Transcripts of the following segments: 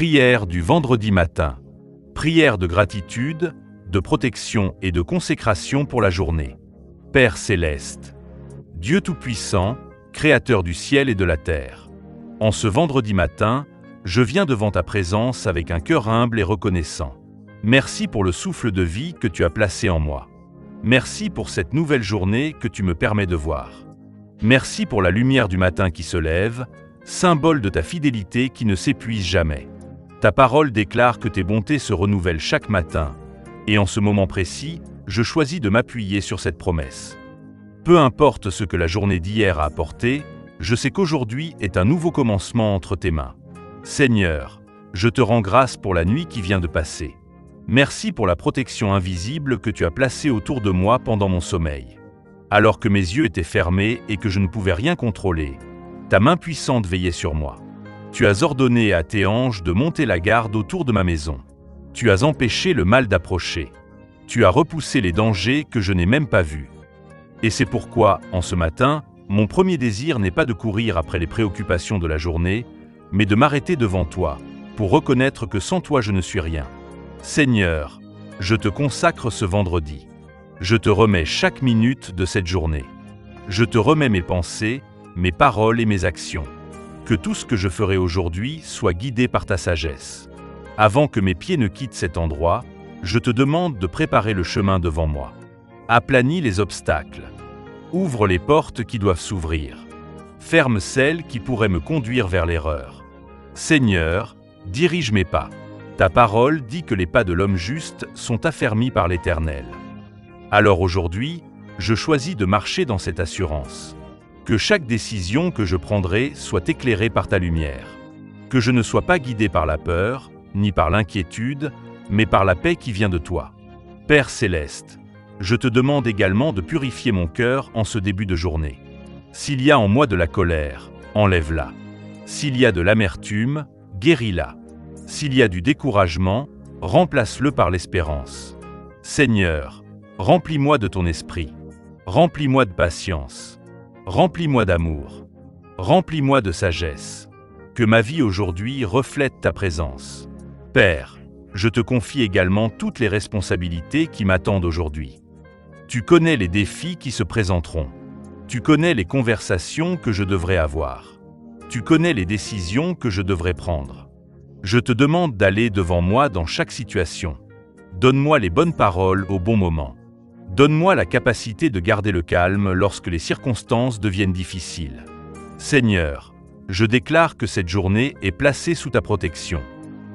Prière du vendredi matin. Prière de gratitude, de protection et de consécration pour la journée. Père céleste, Dieu Tout-Puissant, Créateur du ciel et de la terre. En ce vendredi matin, je viens devant ta présence avec un cœur humble et reconnaissant. Merci pour le souffle de vie que tu as placé en moi. Merci pour cette nouvelle journée que tu me permets de voir. Merci pour la lumière du matin qui se lève, symbole de ta fidélité qui ne s'épuise jamais. Ta parole déclare que tes bontés se renouvellent chaque matin, et en ce moment précis, je choisis de m'appuyer sur cette promesse. Peu importe ce que la journée d'hier a apporté, je sais qu'aujourd'hui est un nouveau commencement entre tes mains. Seigneur, je te rends grâce pour la nuit qui vient de passer. Merci pour la protection invisible que tu as placée autour de moi pendant mon sommeil. Alors que mes yeux étaient fermés et que je ne pouvais rien contrôler, ta main puissante veillait sur moi. Tu as ordonné à tes anges de monter la garde autour de ma maison. Tu as empêché le mal d'approcher. Tu as repoussé les dangers que je n'ai même pas vus. Et c'est pourquoi, en ce matin, mon premier désir n'est pas de courir après les préoccupations de la journée, mais de m'arrêter devant toi, pour reconnaître que sans toi je ne suis rien. Seigneur, je te consacre ce vendredi. Je te remets chaque minute de cette journée. Je te remets mes pensées, mes paroles et mes actions. Que tout ce que je ferai aujourd'hui soit guidé par ta sagesse. Avant que mes pieds ne quittent cet endroit, je te demande de préparer le chemin devant moi. Aplanis les obstacles. Ouvre les portes qui doivent s'ouvrir. Ferme celles qui pourraient me conduire vers l'erreur. Seigneur, dirige mes pas. Ta parole dit que les pas de l'homme juste sont affermis par l'Éternel. Alors aujourd'hui, je choisis de marcher dans cette assurance. Que chaque décision que je prendrai soit éclairée par ta lumière. Que je ne sois pas guidé par la peur, ni par l'inquiétude, mais par la paix qui vient de toi. Père céleste, je te demande également de purifier mon cœur en ce début de journée. S'il y a en moi de la colère, enlève-la. S'il y a de l'amertume, guéris-la. S'il y a du découragement, remplace-le par l'espérance. Seigneur, remplis-moi de ton esprit. Remplis-moi de patience. Remplis-moi d'amour. Remplis-moi de sagesse. Que ma vie aujourd'hui reflète ta présence. Père, je te confie également toutes les responsabilités qui m'attendent aujourd'hui. Tu connais les défis qui se présenteront. Tu connais les conversations que je devrais avoir. Tu connais les décisions que je devrais prendre. Je te demande d'aller devant moi dans chaque situation. Donne-moi les bonnes paroles au bon moment. Donne-moi la capacité de garder le calme lorsque les circonstances deviennent difficiles. Seigneur, je déclare que cette journée est placée sous ta protection.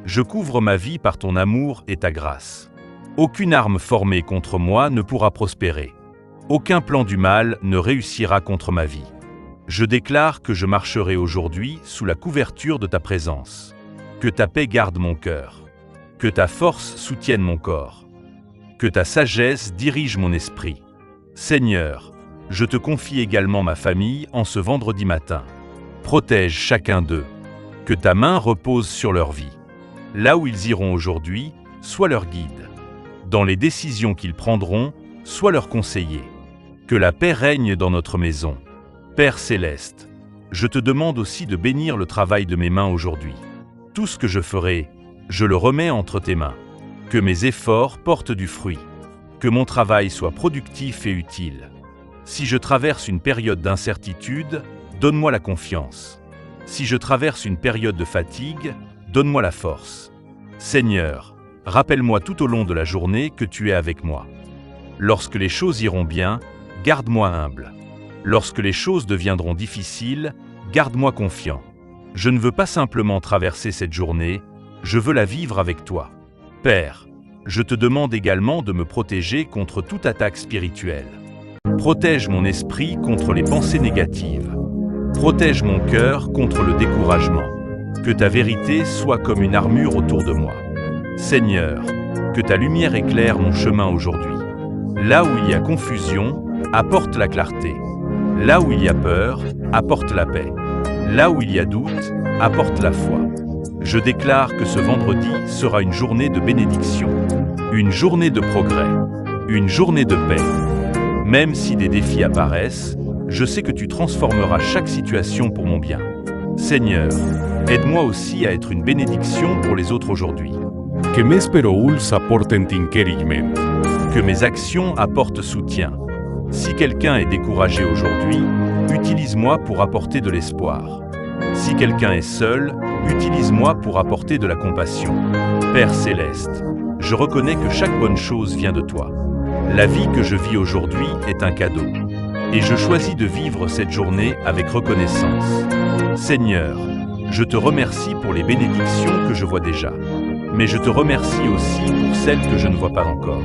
Je couvre ma vie par ton amour et ta grâce. Aucune arme formée contre moi ne pourra prospérer. Aucun plan du mal ne réussira contre ma vie. Je déclare que je marcherai aujourd'hui sous la couverture de ta présence. Que ta paix garde mon cœur. Que ta force soutienne mon corps. Que ta sagesse dirige mon esprit. Seigneur, je te confie également ma famille en ce vendredi matin. Protège chacun d'eux. Que ta main repose sur leur vie. Là où ils iront aujourd'hui, sois leur guide. Dans les décisions qu'ils prendront, sois leur conseiller. Que la paix règne dans notre maison. Père céleste, je te demande aussi de bénir le travail de mes mains aujourd'hui. Tout ce que je ferai, je le remets entre tes mains. Que mes efforts portent du fruit. Que mon travail soit productif et utile. Si je traverse une période d'incertitude, donne-moi la confiance. Si je traverse une période de fatigue, donne-moi la force. Seigneur, rappelle-moi tout au long de la journée que tu es avec moi. Lorsque les choses iront bien, garde-moi humble. Lorsque les choses deviendront difficiles, garde-moi confiant. Je ne veux pas simplement traverser cette journée, je veux la vivre avec toi. Père, je te demande également de me protéger contre toute attaque spirituelle. Protège mon esprit contre les pensées négatives. Protège mon cœur contre le découragement. Que ta vérité soit comme une armure autour de moi. Seigneur, que ta lumière éclaire mon chemin aujourd'hui. Là où il y a confusion, apporte la clarté. Là où il y a peur, apporte la paix. Là où il y a doute, apporte la foi. Je déclare que ce vendredi sera une journée de bénédiction, une journée de progrès, une journée de paix. Même si des défis apparaissent, je sais que tu transformeras chaque situation pour mon bien. Seigneur, aide-moi aussi à être une bénédiction pour les autres aujourd'hui. Que mes peroul apportent encouragement. Que mes actions apportent soutien. Si quelqu'un est découragé aujourd'hui, utilise-moi pour apporter de l'espoir. Si quelqu'un est seul, utilise-moi pour apporter de la compassion. Père Céleste, je reconnais que chaque bonne chose vient de toi. La vie que je vis aujourd'hui est un cadeau. Et je choisis de vivre cette journée avec reconnaissance. Seigneur, je te remercie pour les bénédictions que je vois déjà. Mais je te remercie aussi pour celles que je ne vois pas encore.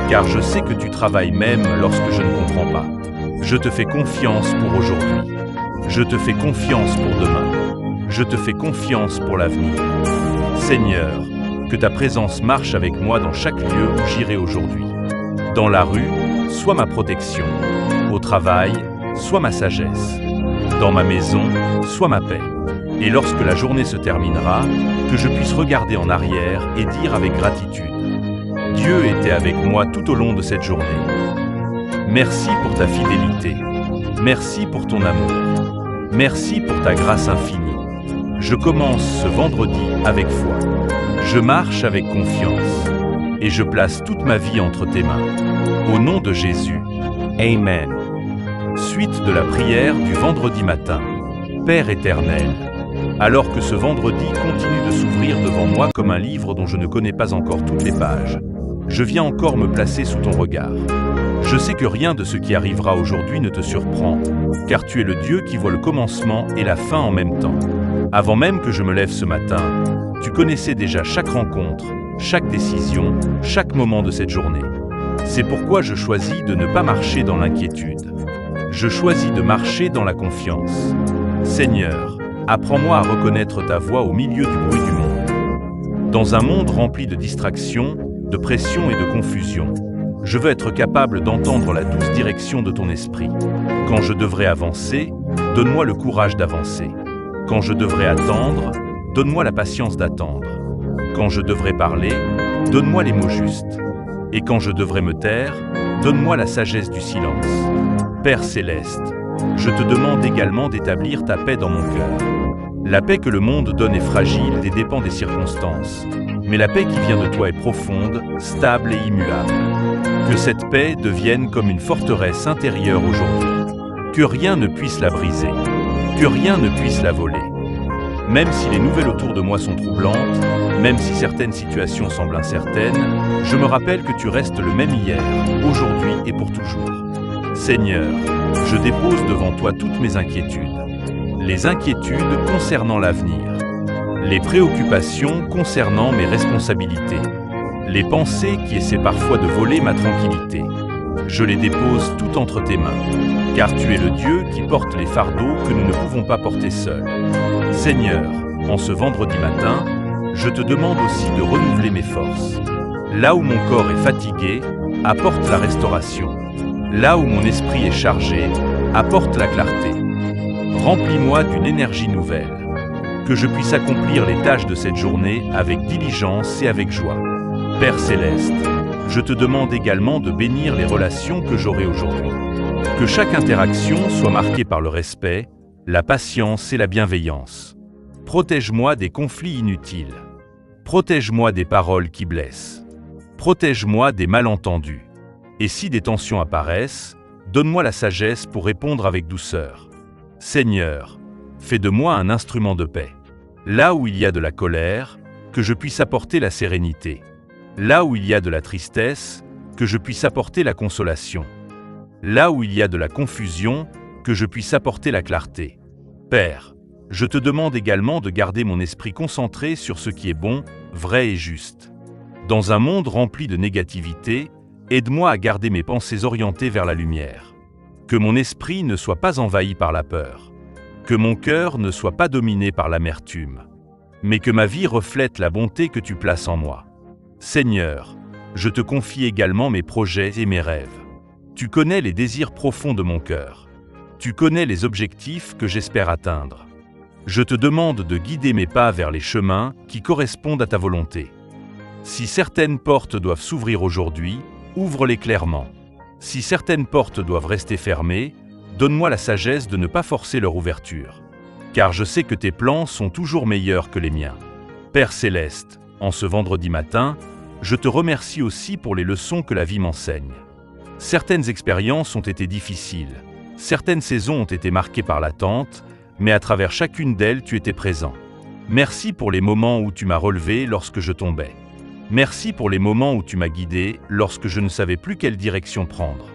Car je sais que tu travailles même lorsque je ne comprends pas. Je te fais confiance pour aujourd'hui. Je te fais confiance pour demain. Je te fais confiance pour l'avenir. Seigneur, que ta présence marche avec moi dans chaque lieu où j'irai aujourd'hui. Dans la rue, sois ma protection. Au travail, sois ma sagesse. Dans ma maison, sois ma paix. Et lorsque la journée se terminera, que je puisse regarder en arrière et dire avec gratitude: Dieu était avec moi tout au long de cette journée. Merci pour ta fidélité. Merci pour ton amour. Merci pour ta grâce infinie. Je commence ce vendredi avec foi. Je marche avec confiance. Et je place toute ma vie entre tes mains. Au nom de Jésus. Amen. Suite de la prière du vendredi matin. Père éternel, alors que ce vendredi continue de s'ouvrir devant moi comme un livre dont je ne connais pas encore toutes les pages, je viens encore me placer sous ton regard. Je sais que rien de ce qui arrivera aujourd'hui ne te surprend, car tu es le Dieu qui voit le commencement et la fin en même temps. Avant même que je me lève ce matin, tu connaissais déjà chaque rencontre, chaque décision, chaque moment de cette journée. C'est pourquoi je choisis de ne pas marcher dans l'inquiétude. Je choisis de marcher dans la confiance. Seigneur, apprends-moi à reconnaître ta voix au milieu du bruit du monde. Dans un monde rempli de distractions, de pression et de confusion, je veux être capable d'entendre la douce direction de ton esprit. Quand je devrais avancer, donne-moi le courage d'avancer. Quand je devrais attendre, donne-moi la patience d'attendre. Quand je devrais parler, donne-moi les mots justes. Et quand je devrais me taire, donne-moi la sagesse du silence. Père Céleste, je te demande également d'établir ta paix dans mon cœur. La paix que le monde donne est fragile et dépend des circonstances. Mais la paix qui vient de toi est profonde, stable et immuable. Que cette paix devienne comme une forteresse intérieure aujourd'hui. Que rien ne puisse la briser. Que rien ne puisse la voler. Même si les nouvelles autour de moi sont troublantes, même si certaines situations semblent incertaines, je me rappelle que tu restes le même hier, aujourd'hui et pour toujours. Seigneur, je dépose devant toi toutes mes inquiétudes. Les inquiétudes concernant l'avenir. Les préoccupations concernant mes responsabilités. Les pensées qui essaient parfois de voler ma tranquillité. Je les dépose toutes entre tes mains, car tu es le Dieu qui porte les fardeaux que nous ne pouvons pas porter seuls. Seigneur, en ce vendredi matin, je te demande aussi de renouveler mes forces. Là où mon corps est fatigué, apporte la restauration. Là où mon esprit est chargé, apporte la clarté. Remplis-moi d'une énergie nouvelle. Que je puisse accomplir les tâches de cette journée avec diligence et avec joie. Père Céleste, je te demande également de bénir les relations que j'aurai aujourd'hui. Que chaque interaction soit marquée par le respect, la patience et la bienveillance. Protège-moi des conflits inutiles. Protège-moi des paroles qui blessent. Protège-moi des malentendus. Et si des tensions apparaissent, donne-moi la sagesse pour répondre avec douceur. Seigneur, fais de moi un instrument de paix. Là où il y a de la colère, que je puisse apporter la sérénité. Là où il y a de la tristesse, que je puisse apporter la consolation. Là où il y a de la confusion, que je puisse apporter la clarté. Père, je te demande également de garder mon esprit concentré sur ce qui est bon, vrai et juste. Dans un monde rempli de négativité, aide-moi à garder mes pensées orientées vers la lumière. Que mon esprit ne soit pas envahi par la peur. Que mon cœur ne soit pas dominé par l'amertume. Mais que ma vie reflète la bonté que tu places en moi. Seigneur, je te confie également mes projets et mes rêves. Tu connais les désirs profonds de mon cœur. Tu connais les objectifs que j'espère atteindre. Je te demande de guider mes pas vers les chemins qui correspondent à ta volonté. Si certaines portes doivent s'ouvrir aujourd'hui, ouvre-les clairement. Si certaines portes doivent rester fermées, donne-moi la sagesse de ne pas forcer leur ouverture. car je sais que tes plans sont toujours meilleurs que les miens. Père céleste, en ce vendredi matin, je te remercie aussi pour les leçons que la vie m'enseigne. Certaines expériences ont été difficiles, certaines saisons ont été marquées par l'attente, mais à travers chacune d'elles, tu étais présent. Merci pour les moments où tu m'as relevé lorsque je tombais. Merci pour les moments où tu m'as guidé lorsque je ne savais plus quelle direction prendre.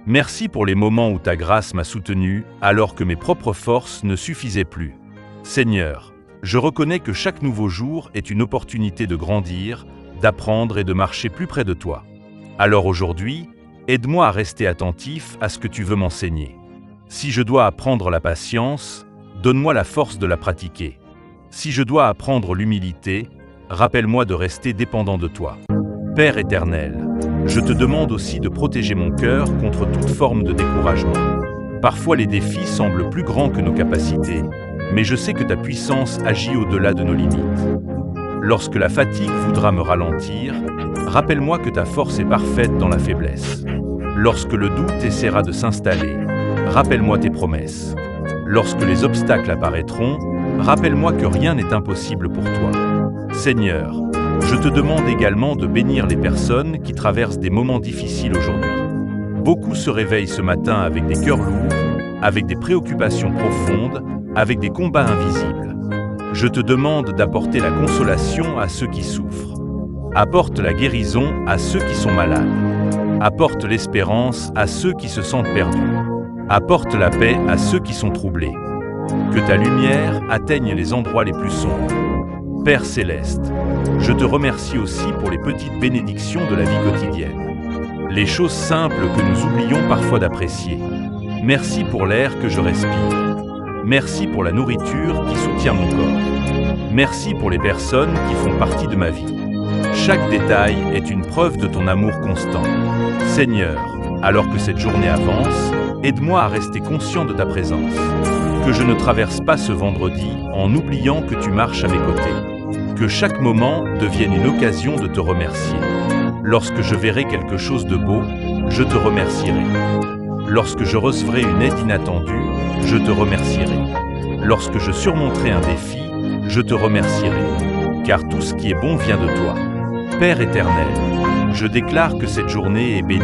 Merci pour les moments où ta grâce m'a soutenu alors que mes propres forces ne suffisaient plus. Seigneur, je reconnais que chaque nouveau jour est une opportunité de grandir, d'apprendre et de marcher plus près de toi. Alors aujourd'hui, aide-moi à rester attentif à ce que tu veux m'enseigner. Si je dois apprendre la patience, donne-moi la force de la pratiquer. Si je dois apprendre l'humilité, rappelle-moi de rester dépendant de toi. Père éternel, je te demande aussi de protéger mon cœur contre toute forme de découragement. Parfois les défis semblent plus grands que nos capacités, mais je sais que ta puissance agit au-delà de nos limites. Lorsque la fatigue voudra me ralentir, rappelle-moi que ta force est parfaite dans la faiblesse. Lorsque le doute essaiera de s'installer, rappelle-moi tes promesses. Lorsque les obstacles apparaîtront, rappelle-moi que rien n'est impossible pour toi. Seigneur, je te demande également de bénir les personnes qui traversent des moments difficiles aujourd'hui. Beaucoup se réveillent ce matin avec des cœurs lourds, avec des préoccupations profondes, avec des combats invisibles. Je te demande d'apporter la consolation à ceux qui souffrent. Apporte la guérison à ceux qui sont malades. Apporte l'espérance à ceux qui se sentent perdus. Apporte la paix à ceux qui sont troublés. Que ta lumière atteigne les endroits les plus sombres. Père céleste, je te remercie aussi pour les petites bénédictions de la vie quotidienne. Les choses simples que nous oublions parfois d'apprécier. Merci pour l'air que je respire. Merci pour la nourriture qui soutient mon corps. Merci pour les personnes qui font partie de ma vie. Chaque détail est une preuve de ton amour constant. Seigneur, alors que cette journée avance, aide-moi à rester conscient de ta présence. Que je ne traverse pas ce vendredi en oubliant que tu marches à mes côtés. Que chaque moment devienne une occasion de te remercier. Lorsque je verrai quelque chose de beau, je te remercierai. Lorsque je recevrai une aide inattendue, je te remercierai. Lorsque je surmonterai un défi, je te remercierai. Car tout ce qui est bon vient de toi. Père éternel, je déclare que cette journée est bénie.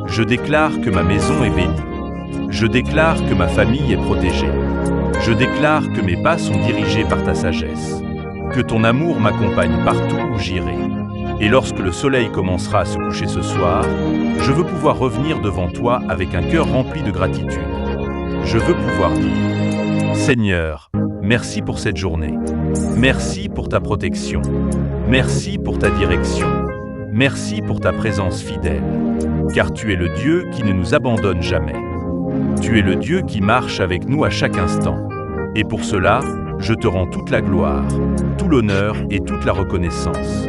Je déclare que ma maison est bénie. Je déclare que ma famille est protégée. Je déclare que mes pas sont dirigés par ta sagesse. Que ton amour m'accompagne partout où j'irai. Et lorsque le soleil commencera à se coucher ce soir, je veux pouvoir revenir devant toi avec un cœur rempli de gratitude. Je veux pouvoir dire: Seigneur, merci pour cette journée. Merci pour ta protection. Merci pour ta direction. Merci pour ta présence fidèle. Car tu es le Dieu qui ne nous abandonne jamais. Tu es le Dieu qui marche avec nous à chaque instant. Et pour cela, je te rends toute la gloire, tout l'honneur et toute la reconnaissance.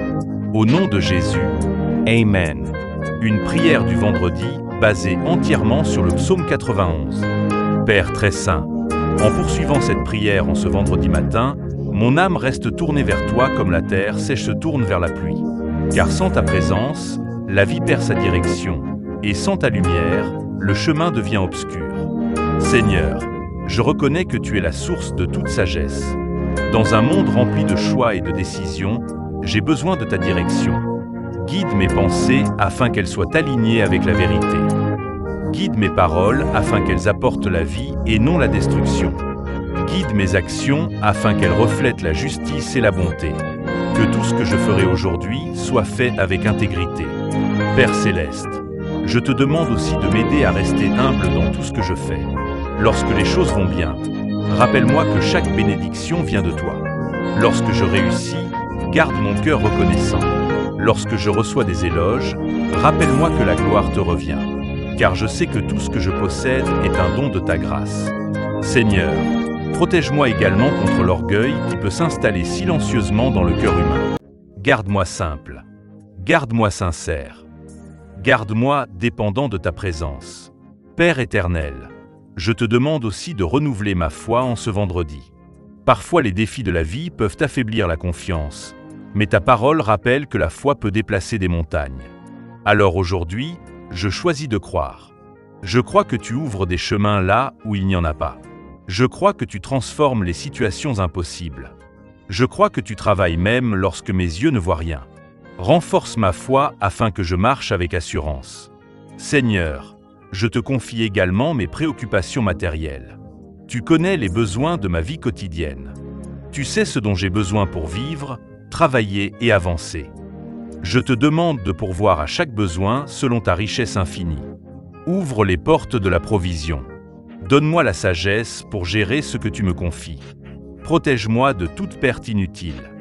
Au nom de Jésus, Amen. Une prière du vendredi basée entièrement sur le psaume 91. Père très saint, en poursuivant cette prière en ce vendredi matin, mon âme reste tournée vers toi comme la terre sèche se tourne vers la pluie. Car sans ta présence, la vie perd sa direction, et sans ta lumière, le chemin devient obscur. Seigneur, je reconnais que tu es la source de toute sagesse. Dans un monde rempli de choix et de décisions, j'ai besoin de ta direction. Guide mes pensées afin qu'elles soient alignées avec la vérité. Guide mes paroles afin qu'elles apportent la vie et non la destruction. Guide mes actions afin qu'elles reflètent la justice et la bonté. Que tout ce que je ferai aujourd'hui soit fait avec intégrité. Père céleste, je te demande aussi de m'aider à rester humble dans tout ce que je fais. Lorsque les choses vont bien, rappelle-moi que chaque bénédiction vient de toi. Lorsque je réussis, garde mon cœur reconnaissant. Lorsque je reçois des éloges, rappelle-moi que la gloire te revient. Car je sais que tout ce que je possède est un don de ta grâce. Seigneur, protège-moi également contre l'orgueil qui peut s'installer silencieusement dans le cœur humain. Garde-moi simple. Garde-moi sincère. Garde-moi dépendant de ta présence. Père éternel, je te demande aussi de renouveler ma foi en ce vendredi. Parfois les défis de la vie peuvent affaiblir la confiance, mais ta parole rappelle que la foi peut déplacer des montagnes. Alors aujourd'hui, je choisis de croire. Je crois que tu ouvres des chemins là où il n'y en a pas. Je crois que tu transformes les situations impossibles. Je crois que tu travailles même lorsque mes yeux ne voient rien. Renforce ma foi afin que je marche avec assurance. Seigneur, je te confie également mes préoccupations matérielles. Tu connais les besoins de ma vie quotidienne. Tu sais ce dont j'ai besoin pour vivre, travailler et avancer. Je te demande de pourvoir à chaque besoin selon ta richesse infinie. Ouvre les portes de la provision. Donne-moi la sagesse pour gérer ce que tu me confies. Protège-moi de toute perte inutile.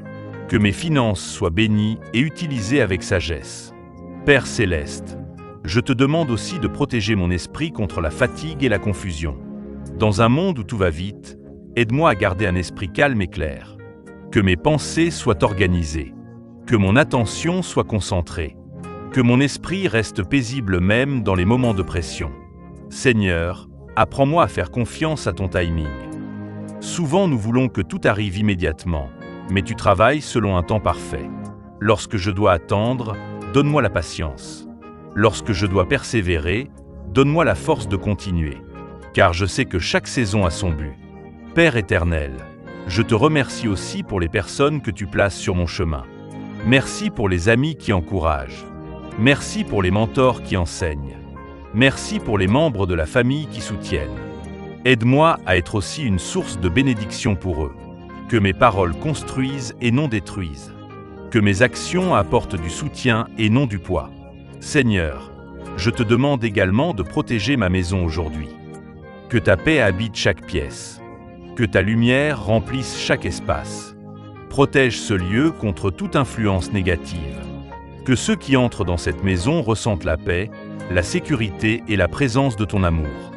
Que mes finances soient bénies et utilisées avec sagesse. Père céleste, je te demande aussi de protéger mon esprit contre la fatigue et la confusion. Dans un monde où tout va vite, aide-moi à garder un esprit calme et clair. Que mes pensées soient organisées. Que mon attention soit concentrée. Que mon esprit reste paisible même dans les moments de pression. Seigneur, apprends-moi à faire confiance à ton timing. Souvent nous voulons que tout arrive immédiatement, mais tu travailles selon un temps parfait. Lorsque je dois attendre, donne-moi la patience. Lorsque je dois persévérer, donne-moi la force de continuer. Car je sais que chaque saison a son but. Père éternel, je te remercie aussi pour les personnes que tu places sur mon chemin. Merci pour les amis qui encouragent. Merci pour les mentors qui enseignent. Merci pour les membres de la famille qui soutiennent. Aide-moi à être aussi une source de bénédiction pour eux. Que mes paroles construisent et non détruisent. Que mes actions apportent du soutien et non du poids. Seigneur, je te demande également de protéger ma maison aujourd'hui. Que ta paix habite chaque pièce. Que ta lumière remplisse chaque espace. Protège ce lieu contre toute influence négative. Que ceux qui entrent dans cette maison ressentent la paix, la sécurité et la présence de ton amour.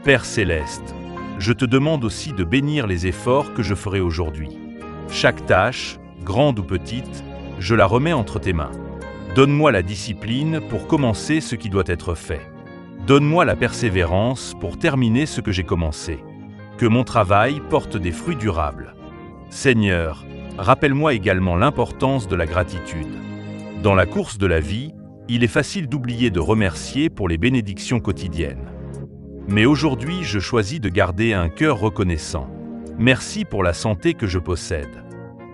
Père céleste, je te demande aussi de bénir les efforts que je ferai aujourd'hui. Chaque tâche, grande ou petite, je la remets entre tes mains. Donne-moi la discipline pour commencer ce qui doit être fait. Donne-moi la persévérance pour terminer ce que j'ai commencé. Que mon travail porte des fruits durables. Seigneur, rappelle-moi également l'importance de la gratitude. Dans la course de la vie, il est facile d'oublier de remercier pour les bénédictions quotidiennes. Mais aujourd'hui, je choisis de garder un cœur reconnaissant. Merci pour la santé que je possède.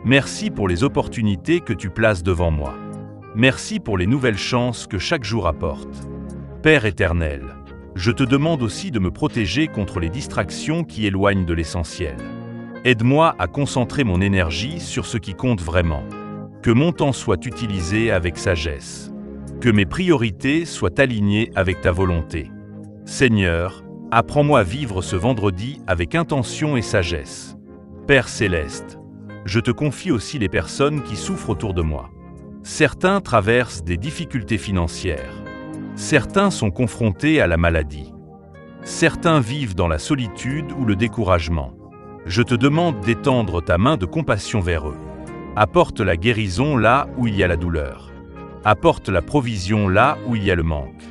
Merci pour les opportunités que tu places devant moi. Merci pour les nouvelles chances que chaque jour apporte. Père éternel, je te demande aussi de me protéger contre les distractions qui éloignent de l'essentiel. Aide-moi à concentrer mon énergie sur ce qui compte vraiment. Que mon temps soit utilisé avec sagesse. Que mes priorités soient alignées avec ta volonté. Seigneur, apprends-moi à vivre ce vendredi avec intention et sagesse. Père céleste, je te confie aussi les personnes qui souffrent autour de moi. Certains traversent des difficultés financières. Certains sont confrontés à la maladie. Certains vivent dans la solitude ou le découragement. Je te demande d'étendre ta main de compassion vers eux. Apporte la guérison là où il y a la douleur. Apporte la provision là où il y a le manque.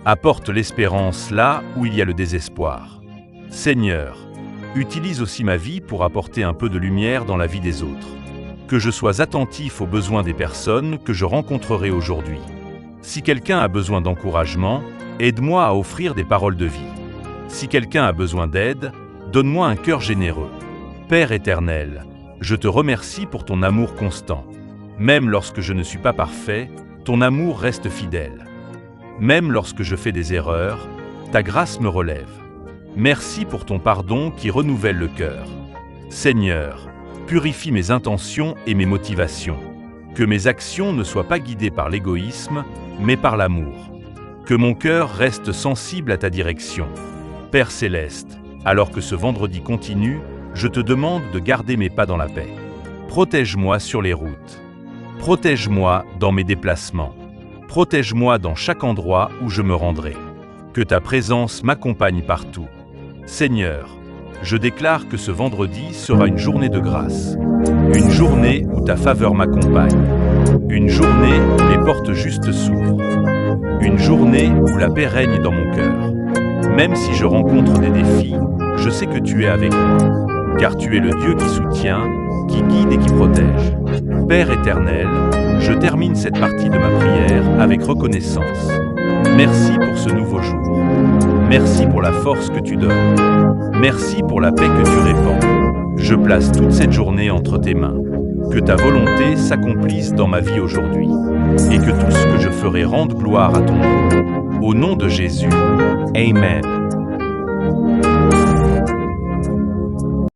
Apporte l'espérance là où il y a le désespoir. Seigneur, utilise aussi ma vie pour apporter un peu de lumière dans la vie des autres. Que je sois attentif aux besoins des personnes que je rencontrerai aujourd'hui. Si quelqu'un a besoin d'encouragement, aide-moi à offrir des paroles de vie. Si quelqu'un a besoin d'aide, donne-moi un cœur généreux. Père éternel, je te remercie pour ton amour constant. Même lorsque je ne suis pas parfait, ton amour reste fidèle. Même lorsque je fais des erreurs, ta grâce me relève. Merci pour ton pardon qui renouvelle le cœur. Seigneur, purifie mes intentions et mes motivations. Que mes actions ne soient pas guidées par l'égoïsme, mais par l'amour. Que mon cœur reste sensible à ta direction. Père céleste, alors que ce vendredi continue, je te demande de garder mes pas dans la paix. Protège-moi sur les routes. Protège-moi dans mes déplacements. Protège-moi dans chaque endroit où je me rendrai. Que ta présence m'accompagne partout. Seigneur, je déclare que ce vendredi sera une journée de grâce. Une journée où ta faveur m'accompagne. Une journée où les portes justes s'ouvrent. Une journée où la paix règne dans mon cœur. Même si je rencontre des défis, je sais que tu es avec moi. Car tu es le Dieu qui soutient, qui guide et qui protège. Père éternel, je termine cette partie de ma prière avec reconnaissance. Merci pour ce nouveau jour. Merci pour la force que tu donnes. Merci pour la paix que tu répands. Je place toute cette journée entre tes mains. Que ta volonté s'accomplisse dans ma vie aujourd'hui. Et que tout ce que je ferai rende gloire à ton nom. Au nom de Jésus. Amen.